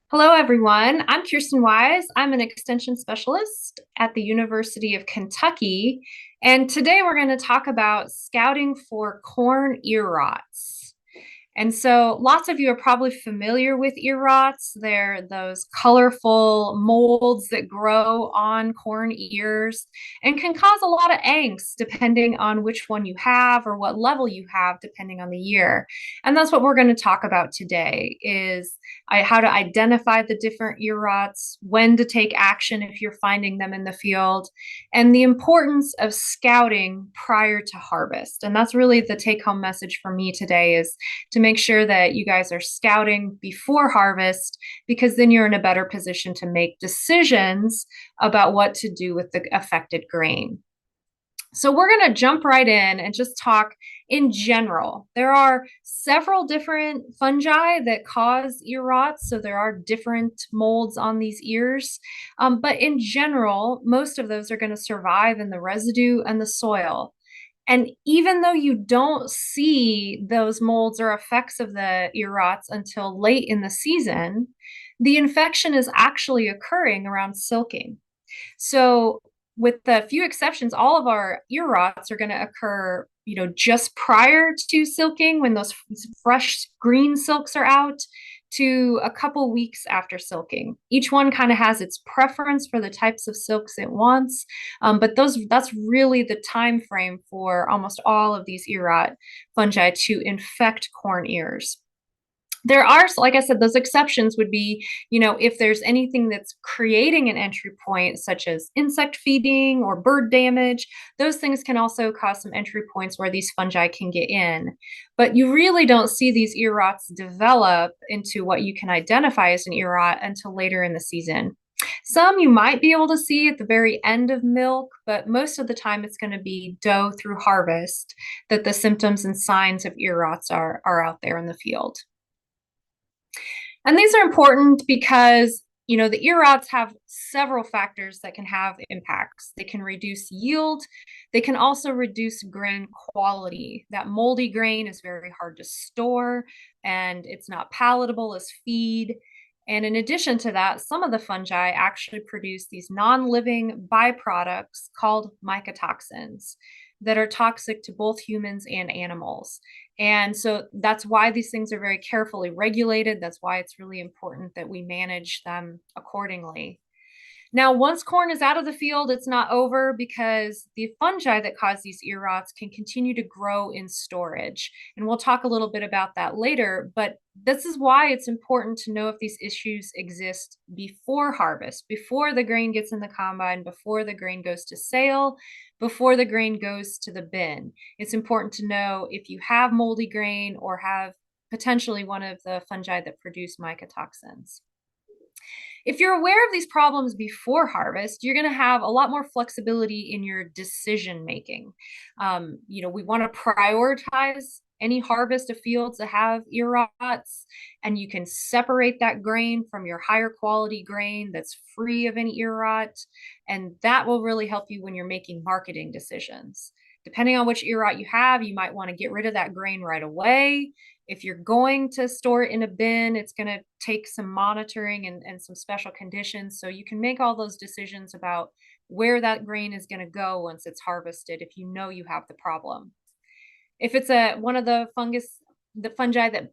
Hello, everyone. I'm Kiersten Wise. I'm an extension specialist at the University of Kentucky. And today we're going to talk about scouting for corn ear rots. And so lots of you are probably familiar with ear rots. They're those colorful molds that grow on corn ears and can cause a lot of angst depending on which one you have or what level you have depending on the year. And that's what we're going to talk about today is how to identify the different ear rots, when to take action if you're finding them in the field, and the importance of scouting prior to harvest. And that's really the take-home message for me today is to make sure that you guys are scouting before harvest, because then you're in a better position to make decisions about what to do with the affected grain. So we're going to jump right in and just talk in general. There are several different fungi that cause ear rots. So there are different molds on these ears. But in general, most of those are going to survive in the residue and the soil. And even though you don't see those molds or effects of the ear rots until late in the season, the infection is actually occurring around silking. So, with the few exceptions, all of our ear rots are going to occur, just prior to silking when those fresh green silks are out to a couple weeks after silking. Each one kind of has its preference for the types of silks it wants, but that's really the time frame for almost all of these ear rot fungi to infect corn ears. There are, like I said, those exceptions would be, if there's anything that's creating an entry point, such as insect feeding or bird damage, those things can also cause some entry points where these fungi can get in. But you really don't see these ear rots develop into what you can identify as an ear rot until later in the season. Some you might be able to see at the very end of milk, but most of the time it's going to be dough through harvest that the symptoms and signs of ear rots are out there in the field. And these are important because, the ear rots have several factors that can have impacts. They can reduce yield. They can also reduce grain quality. That moldy grain is very hard to store and it's not palatable as feed. And in addition to that, some of the fungi actually produce these non-living byproducts called mycotoxins that are toxic to both humans and animals. And so that's why these things are very carefully regulated. That's why it's really important that we manage them accordingly. Now, once corn is out of the field, it's not over because the fungi that cause these ear rots can continue to grow in storage. And we'll talk a little bit about that later, but this is why it's important to know if these issues exist before harvest, before the grain gets in the combine, before the grain goes to sale, before the grain goes to the bin. It's important to know if you have moldy grain or have potentially one of the fungi that produce mycotoxins. If you're aware of these problems before harvest, you're going to have a lot more flexibility in your decision making. We want to prioritize any harvest of fields that have ear rots, and you can separate that grain from your higher quality grain that's free of any ear rot. And that will really help you when you're making marketing decisions. Depending on which ear rot you have, you might want to get rid of that grain right away. If you're going to store it in a bin, it's going to take some monitoring and some special conditions. So you can make all those decisions about where that grain is going to go once it's harvested if you know you have the problem. If it's one of the fungi that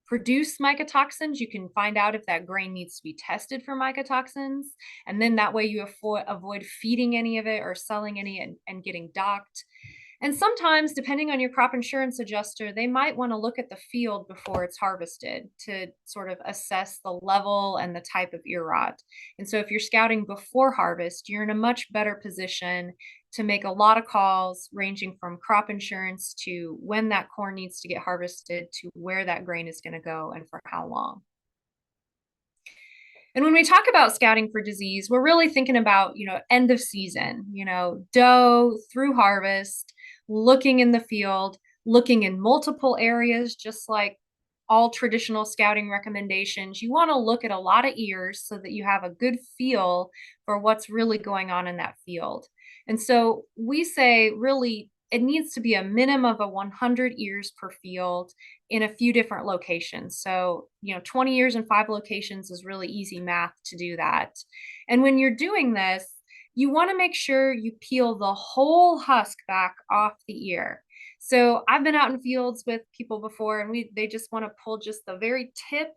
produce mycotoxins, you can find out if that grain needs to be tested for mycotoxins. And then that way you avoid feeding any of it or selling any and getting docked. And sometimes, depending on your crop insurance adjuster, they might want to look at the field before it's harvested to sort of assess the level and the type of ear rot. And so if you're scouting before harvest, you're in a much better position to make a lot of calls ranging from crop insurance to when that corn needs to get harvested to where that grain is going to go and for how long. And when we talk about scouting for disease, we're really thinking about, end of season, dough through harvest, looking in the field, looking in multiple areas, just like all traditional scouting recommendations. You want to look at a lot of ears so that you have a good feel for what's really going on in that field. And so we say really it needs to be a minimum of 100 ears per field in a few different locations. So, 20 ears in 5 locations is really easy math to do that. And when you're doing this, you want to make sure you peel the whole husk back off the ear. So I've been out in fields with people before, and they just want to pull just the very tip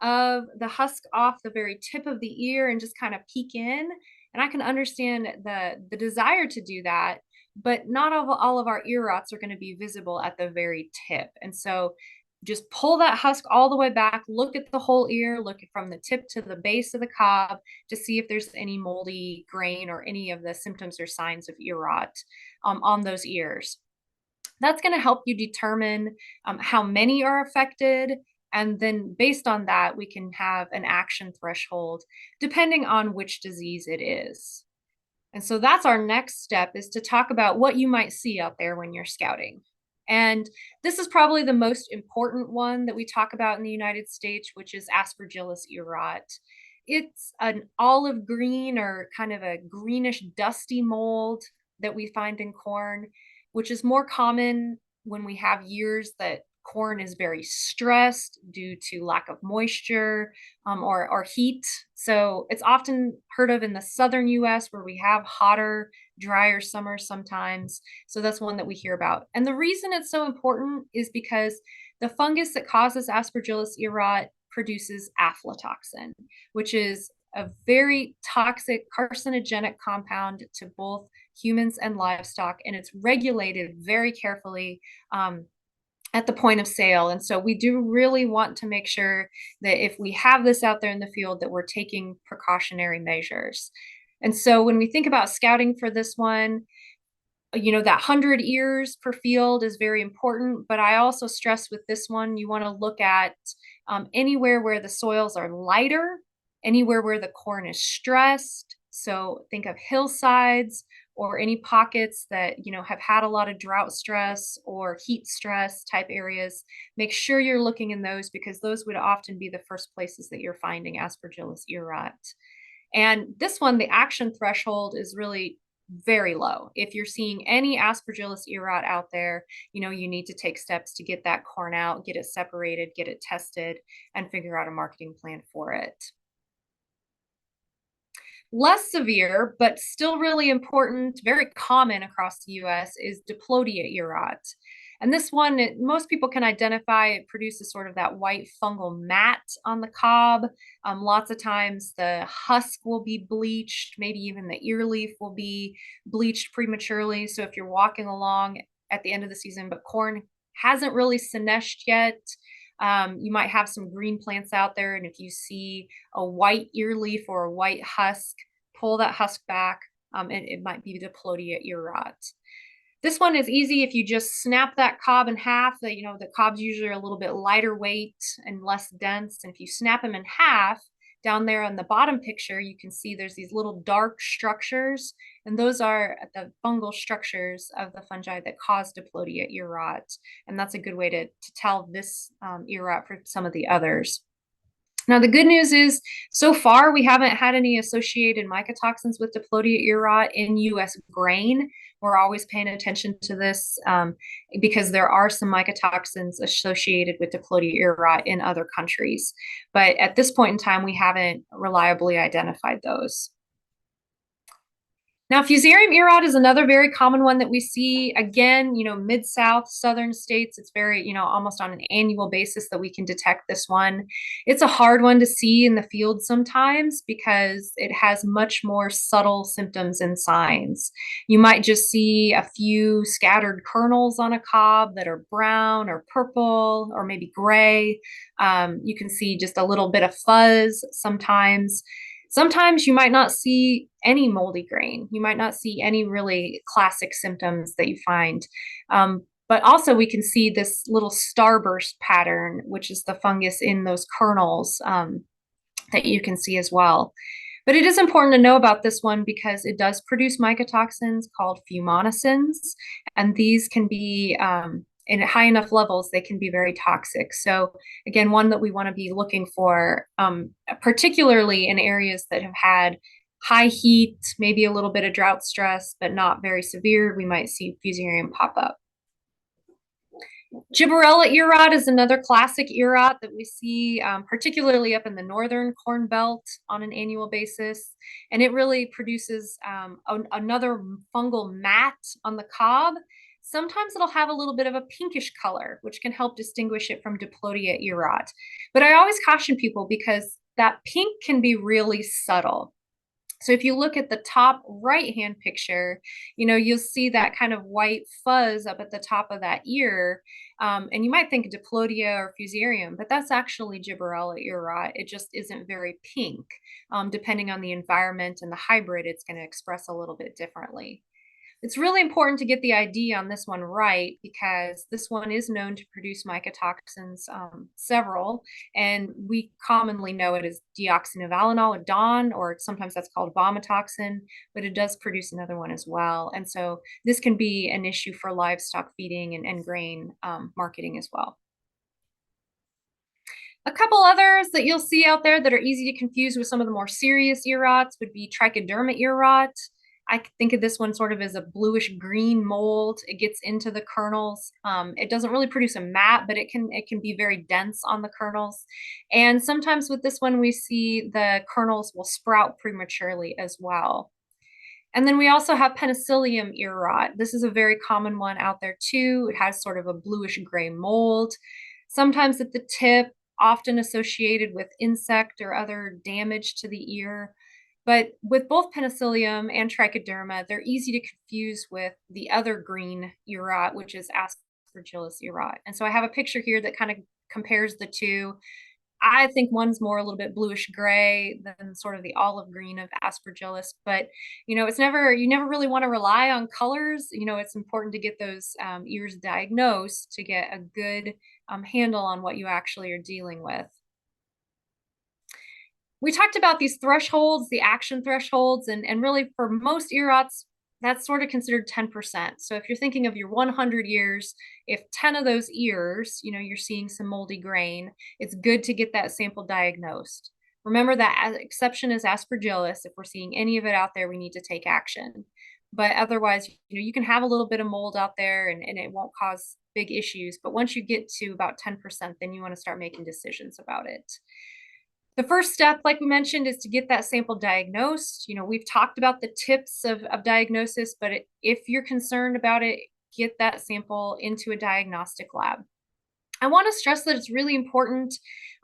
of the husk off the very tip of the ear and just kind of peek in. And I can understand the desire to do that, but not all of our ear rots are going to be visible at the very tip. And so just pull that husk all the way back, look at the whole ear, look from the tip to the base of the cob to see if there's any moldy grain or any of the symptoms or signs of ear rot on those ears. That's going to help you determine how many are affected. And then based on that, we can have an action threshold depending on which disease it is. And so that's our next step, is to talk about what you might see out there when you're scouting. And this is probably the most important one that we talk about in the United States, which is Aspergillus ear rot. It's an olive green or kind of a greenish dusty mold that we find in corn, which is more common when we have years that corn is very stressed due to lack of moisture or heat. So it's often heard of in the southern US, where we have hotter, drier summers sometimes. So that's one that we hear about. And the reason it's so important is because the fungus that causes Aspergillus ear rot produces aflatoxin, which is a very toxic carcinogenic compound to both humans and livestock, and it's regulated very carefully at the point of sale. And so we do really want to make sure that if we have this out there in the field, that we're taking precautionary measures. And so when we think about scouting for this one, that 100 ears per field is very important. But I also stress with this one, you want to look at anywhere where the soils are lighter, anywhere where the corn is stressed. So think of hillsides or any pockets that have had a lot of drought stress or heat stress type areas. Make sure you're looking in those, because those would often be the first places that you're finding Aspergillus ear rot. And this one, the action threshold is really very low. If you're seeing any Aspergillus ear rot out there, you need to take steps to get that corn out, get it separated, get it tested, and figure out a marketing plan for it. Less severe, but still really important, very common across the US, is Diplodia ear rot. And this one, most people can identify. It produces sort of that white fungal mat on the cob. Lots of times the husk will be bleached, maybe even the ear leaf will be bleached prematurely. So if you're walking along at the end of the season, but corn hasn't really senesced yet, you might have some green plants out there. And if you see a white ear leaf or a white husk, pull that husk back, and it might be Diplodia ear rot. This one is easy if you just snap that cob in half. The cobs usually are a little bit lighter weight and less dense. And if you snap them in half, down there on the bottom picture, you can see there's these little dark structures. And those are the fungal structures of the fungi that cause Diplodia ear rot. And that's a good way to tell this ear rot from some of the others. Now, the good news is, so far, we haven't had any associated mycotoxins with Diplodia ear rot in U.S. grain. We're always paying attention to this because there are some mycotoxins associated with Diplodia ear rot in other countries. But at this point in time, we haven't reliably identified those. Now, Fusarium ear rot is another very common one that we see. Again, mid-south, southern states, it's very, almost on an annual basis that we can detect this one. It's a hard one to see in the field sometimes because it has much more subtle symptoms and signs. You might just see a few scattered kernels on a cob that are brown or purple or maybe gray. You can see just a little bit of fuzz sometimes. Sometimes you might not see any moldy grain. You might not see any really classic symptoms that you find. But also we can see this little starburst pattern, which is the fungus in those kernels that you can see as well. But it is important to know about this one because it does produce mycotoxins called fumonisins, and these can be in high enough levels, they can be very toxic. So again, one that we want to be looking for, particularly in areas that have had High heat, maybe a little bit of drought stress, but not very severe, we might see fusarium pop up. Gibberella ear rot is another classic ear rot that we see, particularly up in the northern corn belt on an annual basis. And it really produces another fungal mat on the cob. Sometimes it'll have a little bit of a pinkish color, which can help distinguish it from Diplodia ear rot. But I always caution people because that pink can be really subtle. So if you look at the top right-hand picture, you'll see that kind of white fuzz up at the top of that ear. And you might think Diplodia or Fusarium, but that's actually Gibberella ear rot. It just isn't very pink. Depending on the environment and the hybrid, it's going to express a little bit differently. It's really important to get the ID on this one right because this one is known to produce mycotoxins, several, and we commonly know it as deoxynivalenol or DON, or sometimes that's called vomitoxin, but it does produce another one as well. And so this can be an issue for livestock feeding and grain marketing as well. A couple others that you'll see out there that are easy to confuse with some of the more serious ear rots would be trichoderma ear rot. I think of this one sort of as a bluish green mold. It gets into the kernels. It doesn't really produce a mat, but it can be very dense on the kernels. And sometimes with this one, we see the kernels will sprout prematurely as well. And then we also have penicillium ear rot. This is a very common one out there too. It has sort of a bluish gray mold, sometimes at the tip, often associated with insect or other damage to the ear. But with both penicillium and trichoderma, they're easy to confuse with the other green ear rot, which is Aspergillus ear rot. And so I have a picture here that kind of compares the two. I think one's more a little bit bluish gray than sort of the olive green of Aspergillus, but it's you never really want to rely on colors. It's important to get those ears diagnosed to get a good handle on what you actually are dealing with. We talked about these thresholds, the action thresholds, and really for most ear rots, that's sort of considered 10%. So if you're thinking of your 100 ears, if 10 of those ears, you're seeing some moldy grain, it's good to get that sample diagnosed. Remember that exception is Aspergillus. If we're seeing any of it out there, we need to take action. But otherwise, you can have a little bit of mold out there and it won't cause big issues. But once you get to about 10%, then you want to start making decisions about it. The first step, like we mentioned, is to get that sample diagnosed. We've talked about the tips of diagnosis, but if you're concerned about it, get that sample into a diagnostic lab. I want to stress that it's really important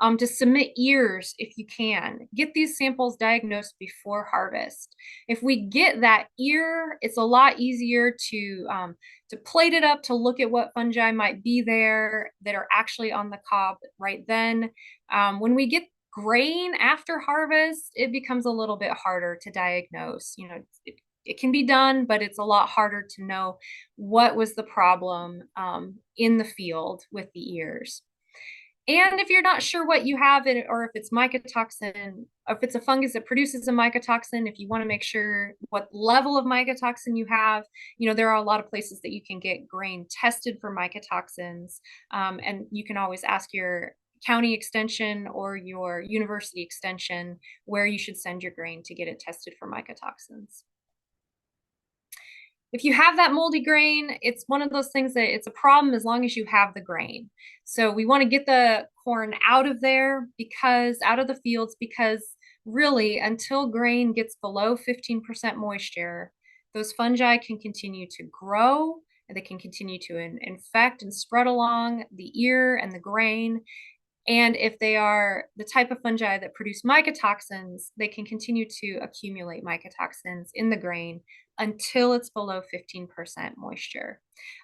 to submit ears if you can. Get these samples diagnosed before harvest. If we get that ear, it's a lot easier to plate it up, to look at what fungi might be there that are actually on the cob right then. When we get grain after harvest, it becomes a little bit harder to diagnose. It can be done, but it's a lot harder to know what was the problem in the field with the ears. And if you're not sure what you have in it, or if it's mycotoxin, or if it's a fungus that produces a mycotoxin, if you want to make sure what level of mycotoxin you have, there are a lot of places that you can get grain tested for mycotoxins. And you can always ask your county extension or your university extension where you should send your grain to get it tested for mycotoxins. If you have that moldy grain, it's one of those things that it's a problem as long as you have the grain. So we want to get the corn out of there, out of the fields, because really until grain gets below 15% moisture, those fungi can continue to grow and they can continue to infect and spread along the ear and the grain. And if they are the type of fungi that produce mycotoxins, they can continue to accumulate mycotoxins in the grain until it's below 15% moisture.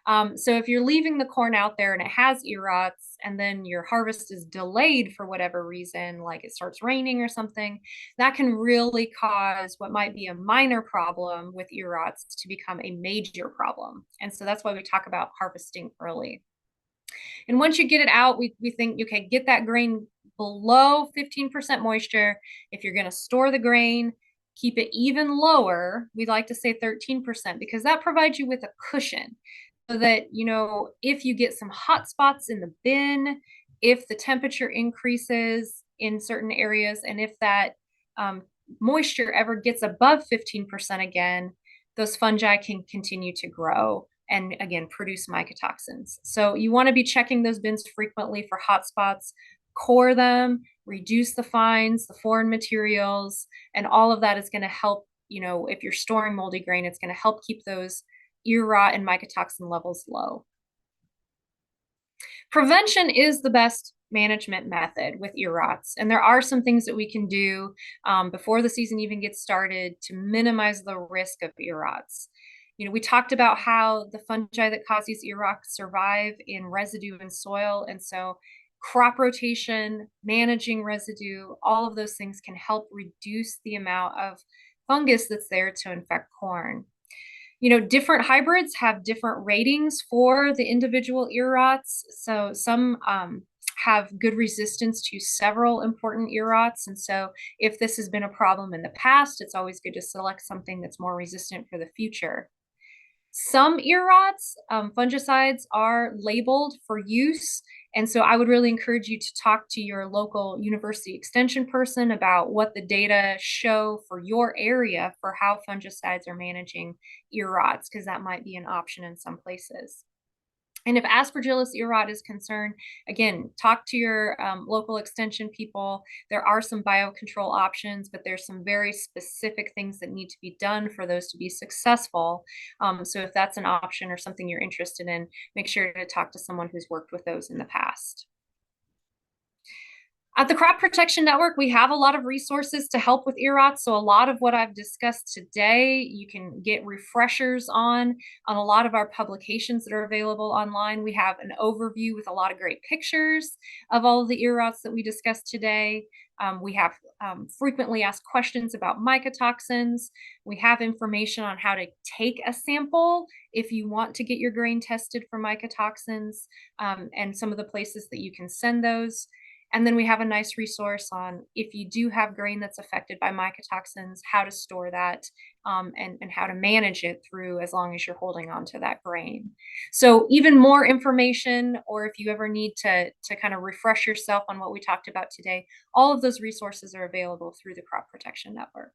So if you're leaving the corn out there and it has ear rots, and then your harvest is delayed for whatever reason, like it starts raining or something, that can really cause what might be a minor problem with ear rots to become a major problem. And so that's why we talk about harvesting early. And once you get it out, we think, okay, get that grain below 15% moisture. If you're going to store the grain, keep it even lower. We'd like to say 13% because that provides you with a cushion so that, if you get some hot spots in the bin, if the temperature increases in certain areas, and if that moisture ever gets above 15% again, those fungi can continue to grow and again produce mycotoxins. So you want to be checking those bins frequently for hotspots, core them, reduce the fines, the foreign materials, and all of that is going to help, if you're storing moldy grain, it's going to help keep those ear rot and mycotoxin levels low. Prevention is the best management method with ear rots, and there are some things that we can do before the season even gets started to minimize the risk of ear rots. We talked about how the fungi that cause these ear rots survive in residue in soil, and so crop rotation, managing residue, all of those things can help reduce the amount of fungus that's there to infect corn. Different hybrids have different ratings for the individual ear rots. So some have good resistance to several important ear rots. And so if this has been a problem in the past, it's always good to select something that's more resistant for the future. Some ear rots, fungicides are labeled for use. And so I would really encourage you to talk to your local university extension person about what the data show for your area for how fungicides are managing ear rots, because that might be an option in some places. And if Aspergillus ear rot is concerned, again, talk to your local extension people. There are some biocontrol options, but there's some very specific things that need to be done for those to be successful. So if that's an option or something you're interested in, make sure to talk to someone who's worked with those in the past. At the Crop Protection Network, we have a lot of resources to help with ear rots. So a lot of what I've discussed today, you can get refreshers on a lot of our publications that are available online. We have an overview with a lot of great pictures of all of the ear rots that we discussed today. We have frequently asked questions about mycotoxins. We have information on how to take a sample if you want to get your grain tested for mycotoxins, and some of the places that you can send those. And then we have a nice resource on if you do have grain that's affected by mycotoxins, how to store that, and how to manage it through as long as you're holding on to that grain. So even more information, or if you ever need to kind of refresh yourself on what we talked about today, all of those resources are available through the Crop Protection Network.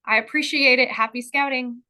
I appreciate it. Happy scouting.